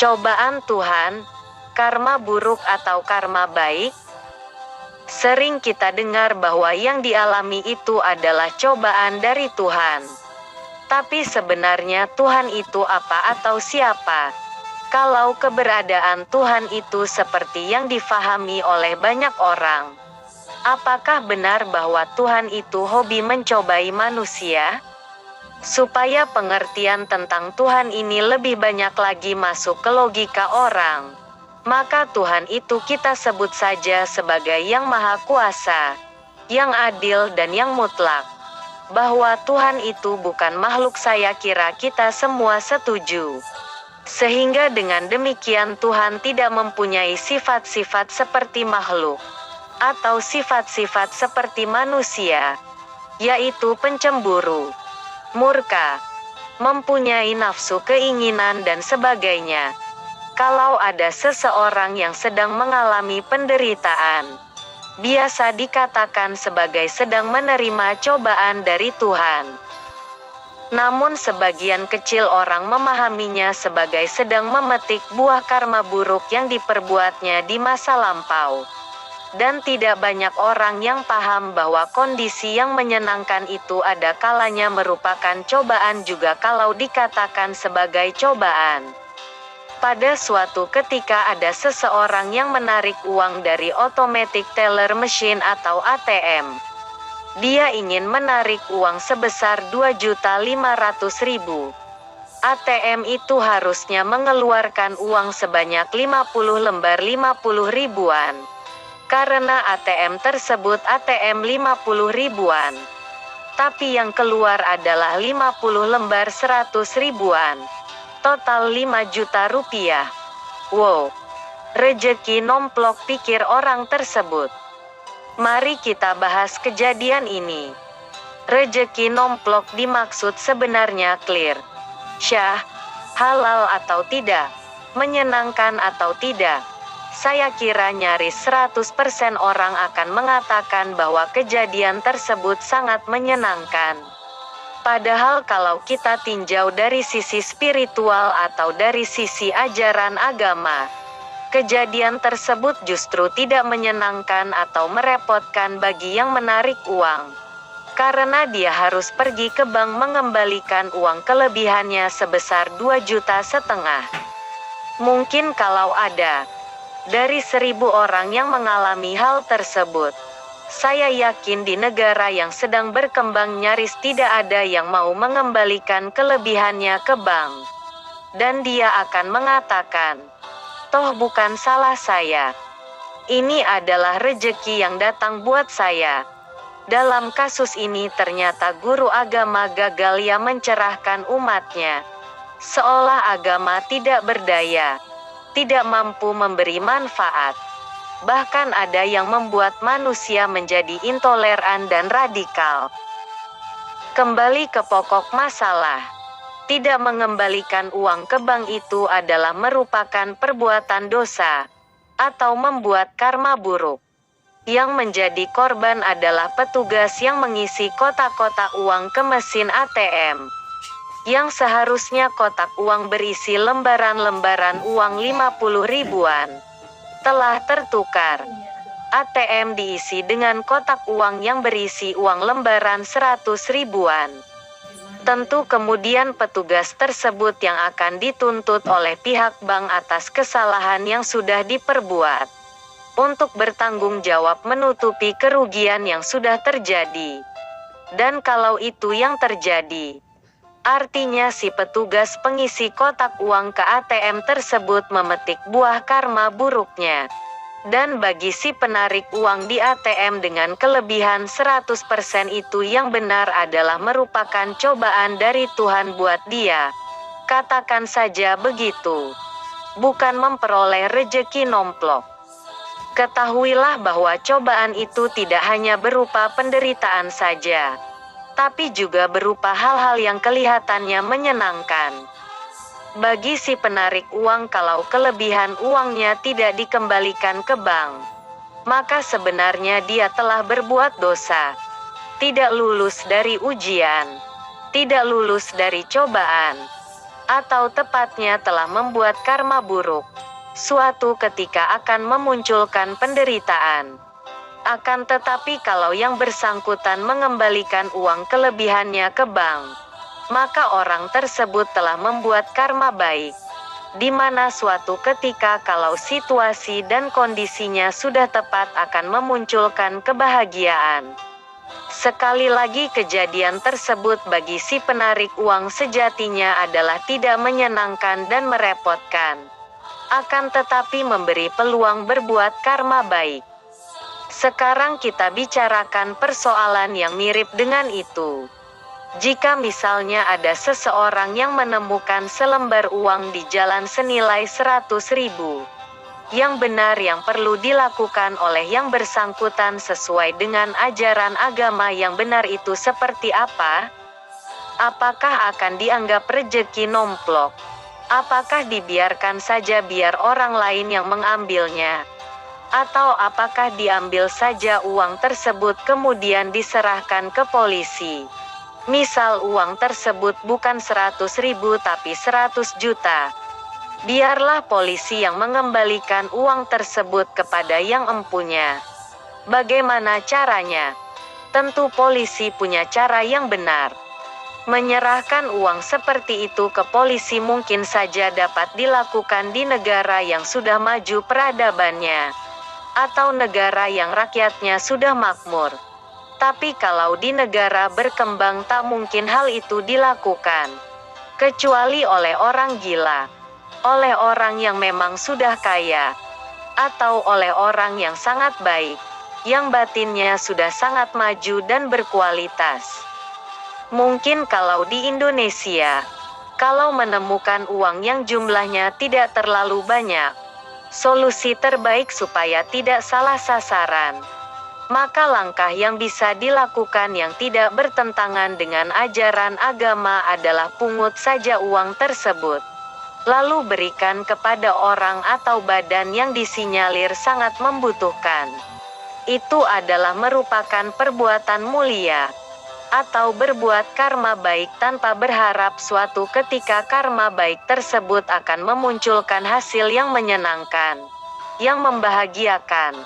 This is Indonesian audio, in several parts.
Cobaan Tuhan, karma buruk atau karma baik? Sering kita dengar bahwa yang dialami itu adalah cobaan dari Tuhan. Tapi sebenarnya Tuhan itu apa atau siapa? Kalau keberadaan Tuhan itu seperti yang difahami oleh banyak orang, apakah benar bahwa Tuhan itu hobi mencobai manusia? Supaya pengertian tentang Tuhan ini lebih banyak lagi masuk ke logika orang, maka Tuhan itu kita sebut saja sebagai yang maha kuasa, yang adil dan yang mutlak. Bahwa Tuhan itu bukan makhluk, saya kira kita semua setuju. Sehingga dengan demikian Tuhan tidak mempunyai sifat-sifat seperti makhluk, atau sifat-sifat seperti manusia, yaitu pencemburu, murka, mempunyai nafsu keinginan dan sebagainya. Kalau ada seseorang yang sedang mengalami penderitaan, biasa dikatakan sebagai sedang menerima cobaan dari Tuhan. Namun sebagian kecil orang memahaminya sebagai sedang memetik buah karma buruk yang diperbuatnya di masa lampau. Dan tidak banyak orang yang paham bahwa kondisi yang menyenangkan itu ada kalanya merupakan cobaan juga kalau dikatakan sebagai cobaan. Pada suatu ketika ada seseorang yang menarik uang dari automatic teller machine atau ATM. Dia ingin menarik uang sebesar 2.500.000. ATM itu harusnya mengeluarkan uang sebanyak 50 lembar 50 ribuan. Karena ATM tersebut ATM 50 ribuan. Tapi yang keluar adalah 50 lembar 100 ribuan. Total 5 juta rupiah. Wow. Rejeki nomplok, pikir orang tersebut. Mari kita bahas kejadian ini. Rejeki nomplok dimaksud sebenarnya clear. Syah, halal atau tidak, menyenangkan atau tidak. Saya kira nyaris 100% orang akan mengatakan bahwa kejadian tersebut sangat menyenangkan. Padahal kalau kita tinjau dari sisi spiritual atau dari sisi ajaran agama, kejadian tersebut justru tidak menyenangkan atau merepotkan bagi yang menarik uang. Karena dia harus pergi ke bank mengembalikan uang kelebihannya sebesar 2,5 juta. Mungkin kalau ada dari 1.000 orang yang mengalami hal tersebut, saya yakin di negara yang sedang berkembang nyaris tidak ada yang mau mengembalikan kelebihannya ke bank. Dan dia akan mengatakan, toh bukan salah saya. Ini adalah rejeki yang datang buat saya. Dalam kasus ini ternyata guru agama gagal yang mencerahkan umatnya. Seolah agama tidak berdaya, tidak mampu memberi manfaat. Bahkan ada yang membuat manusia menjadi intoleran dan radikal. Kembali ke pokok masalah. Tidak mengembalikan uang ke bank itu adalah merupakan perbuatan dosa, atau membuat karma buruk. Yang menjadi korban adalah petugas yang mengisi kotak-kotak uang ke mesin ATM. Yang seharusnya kotak uang berisi lembaran-lembaran uang 50 ribuan. Telah tertukar. ATM diisi dengan kotak uang yang berisi uang lembaran 100 ribuan. Tentu kemudian petugas tersebut yang akan dituntut oleh pihak bank atas kesalahan yang sudah diperbuat. Untuk bertanggung jawab menutupi kerugian yang sudah terjadi. Dan kalau itu yang terjadi, artinya si petugas pengisi kotak uang ke ATM tersebut memetik buah karma buruknya. Dan bagi si penarik uang di ATM dengan kelebihan 100% itu yang benar adalah merupakan cobaan dari Tuhan buat dia. Katakan saja begitu. Bukan memperoleh rejeki nomplok. Ketahuilah bahwa cobaan itu tidak hanya berupa penderitaan saja, tapi juga berupa hal-hal yang kelihatannya menyenangkan. Bagi si penarik uang kalau kelebihan uangnya tidak dikembalikan ke bank, maka sebenarnya dia telah berbuat dosa. Tidak lulus dari ujian, tidak lulus dari cobaan. atau tepatnya telah membuat karma buruk, suatu ketika akan memunculkan penderitaan. Akan tetapi kalau yang bersangkutan mengembalikan uang kelebihannya ke bank, maka orang tersebut telah membuat karma baik, di mana suatu ketika kalau situasi dan kondisinya sudah tepat akan memunculkan kebahagiaan. Sekali lagi kejadian tersebut bagi si penarik uang sejatinya adalah tidak menyenangkan dan merepotkan, akan tetapi memberi peluang berbuat karma baik. Sekarang kita bicarakan persoalan yang mirip dengan itu. Jika misalnya ada seseorang yang menemukan selembar uang di jalan senilai 100.000, yang benar yang perlu dilakukan oleh yang bersangkutan sesuai dengan ajaran agama yang benar itu seperti apa? Apakah akan dianggap rejeki nomplok? Apakah dibiarkan saja biar orang lain yang mengambilnya? Atau apakah diambil saja uang tersebut kemudian diserahkan ke polisi? Misal uang tersebut bukan 100.000 tapi 100 juta. Biarlah polisi yang mengembalikan uang tersebut kepada yang empunya. Bagaimana caranya? Tentu polisi punya cara yang benar. Menyerahkan uang seperti itu ke polisi mungkin saja dapat dilakukan di negara yang sudah maju peradabannya, atau negara yang rakyatnya sudah makmur. Tapi kalau di negara berkembang tak mungkin hal itu dilakukan, kecuali oleh orang gila, oleh orang yang memang sudah kaya, atau oleh orang yang sangat baik, yang batinnya sudah sangat maju dan berkualitas. Mungkin kalau di Indonesia, kalau menemukan uang yang jumlahnya tidak terlalu banyak, solusi terbaik supaya tidak salah sasaran, maka langkah yang bisa dilakukan yang tidak bertentangan dengan ajaran agama adalah pungut saja uang tersebut, lalu berikan kepada orang atau badan yang disinyalir sangat membutuhkan. Itu adalah merupakan perbuatan mulia, atau berbuat karma baik tanpa berharap suatu ketika karma baik tersebut akan memunculkan hasil yang menyenangkan, yang membahagiakan.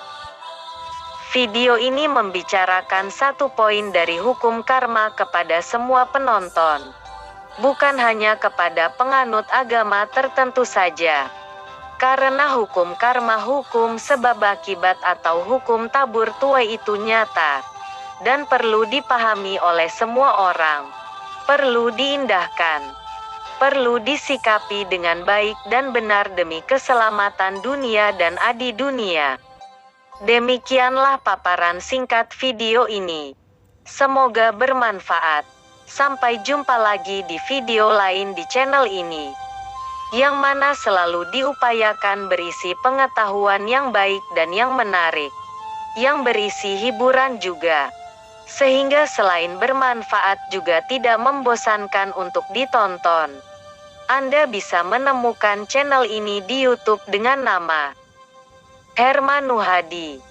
Video ini membicarakan satu poin dari hukum karma kepada semua penonton, bukan hanya kepada penganut agama tertentu saja. Karena hukum karma, hukum sebab akibat atau hukum tabur tuai itu nyata dan perlu dipahami oleh semua orang, perlu diindahkan, perlu disikapi dengan baik dan benar demi keselamatan dunia dan adi dunia. Demikianlah paparan singkat video ini. Semoga bermanfaat. Sampai jumpa lagi di video lain di channel ini, yang mana selalu diupayakan berisi pengetahuan yang baik dan yang menarik, yang berisi hiburan juga, sehingga selain bermanfaat juga tidak membosankan untuk ditonton. Anda bisa menemukan channel ini di YouTube dengan nama Herman Nuhadi.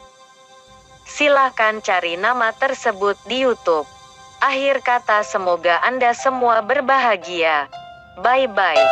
Silahkan cari nama tersebut di YouTube. Akhir kata, semoga Anda semua berbahagia. Bye-bye.